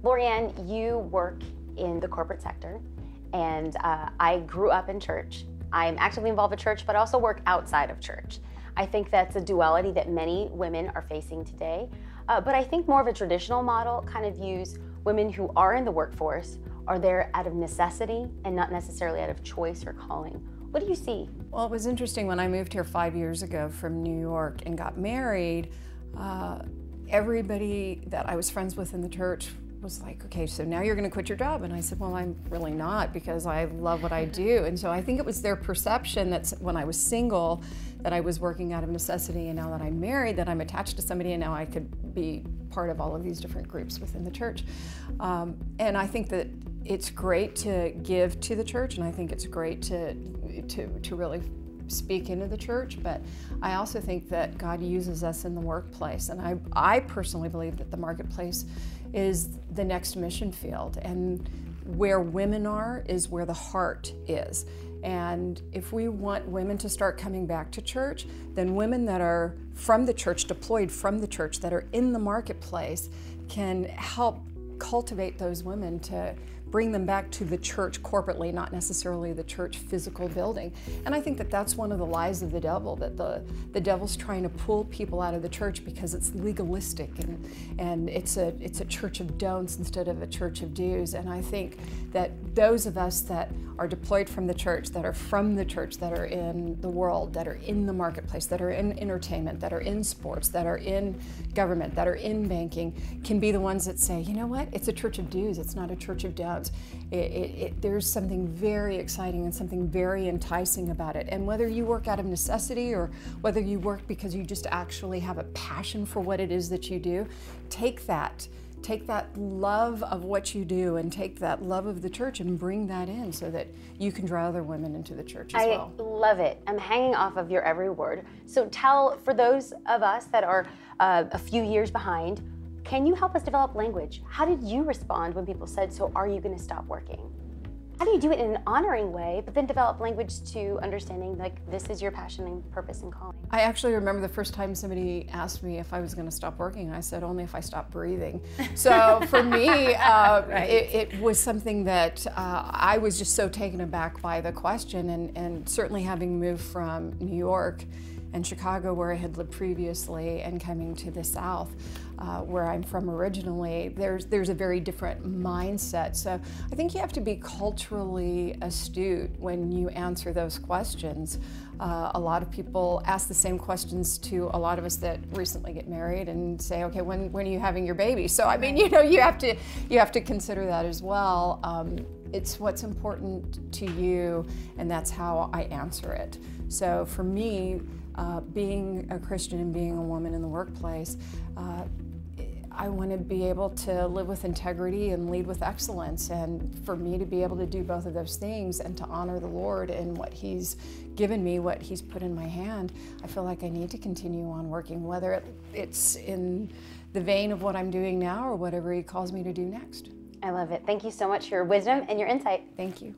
Lorianne, you work in the corporate sector, and I grew up in church. I'm actively involved in church, but I also work outside of church. I think that's a duality that many women are facing today. But I think more of a traditional model kind of views women who are in the workforce are there out of necessity and not necessarily out of choice or calling. What do you see? Well, it was interesting when I moved here 5 years ago from New York and got married. Everybody that I was friends with in the church was like, okay, so now you're going to quit your job. And I said, well, I'm really not, because I love what I do. And so I think it was their perception that when I was single, that I was working out of necessity, and now that I'm married, that I'm attached to somebody, and now I could be part of all of these different groups within the church. And I think that it's great to give to the church, and I think it's great to really speak into the church, but I also think that God uses us in the workplace, and I personally believe that the marketplace is the next mission field, and where women are is where the heart is. And if we want women to start coming back to church, then women that are from the church, deployed from the church, that are in the marketplace, can help cultivate those women to bring them back to the church corporately, not necessarily the church physical building. And I think that that's one of the lies of the devil, that the devil's trying to pull people out of the church because it's legalistic and it's a church of don'ts instead of a church of do's. And I think that those of us that are deployed from the church, that are from the church, that are in the world, that are in the marketplace, that are in entertainment, that are in sports, that are in government, that are in banking, can be the ones that say, you know what, it's a church of do's, it's not a church of don'ts. There's something very exciting and something very enticing about it. And whether you work out of necessity or whether you work because you just actually have a passion for what it is that you do, take that love of what you do and take that love of the church and bring that in so that you can draw other women into the church as well. I love it. I'm hanging off of your every word. So tell, for those of us that are a few years behind, can you help us develop language? How did you respond when people said, so are you going to stop working? How do you do it in an honoring way, but then develop language to understanding, like, this is your passion and purpose and calling? I actually remember the first time somebody asked me if I was going to stop working. I said, only if I stop breathing. So for me, it was something that I was just so taken aback by the question, and certainly having moved from New York and Chicago, where I had lived previously, and coming to the South, where I'm from originally, there's a very different mindset. So I think you have to be culturally astute when you answer those questions. A lot of people ask the same questions to a lot of us that recently get married and say, okay, when are you having your baby? So I mean, you know, you have to consider that as well. It's what's important to you, and that's how I answer it. So for me, being a Christian and being a woman in the workplace, I want to be able to live with integrity and lead with excellence, and for me to be able to do both of those things and to honor the Lord in what He's given me, what He's put in my hand, I feel like I need to continue on working, whether it's in the vein of what I'm doing now or whatever He calls me to do next. I love it. Thank you so much for your wisdom and your insight. Thank you.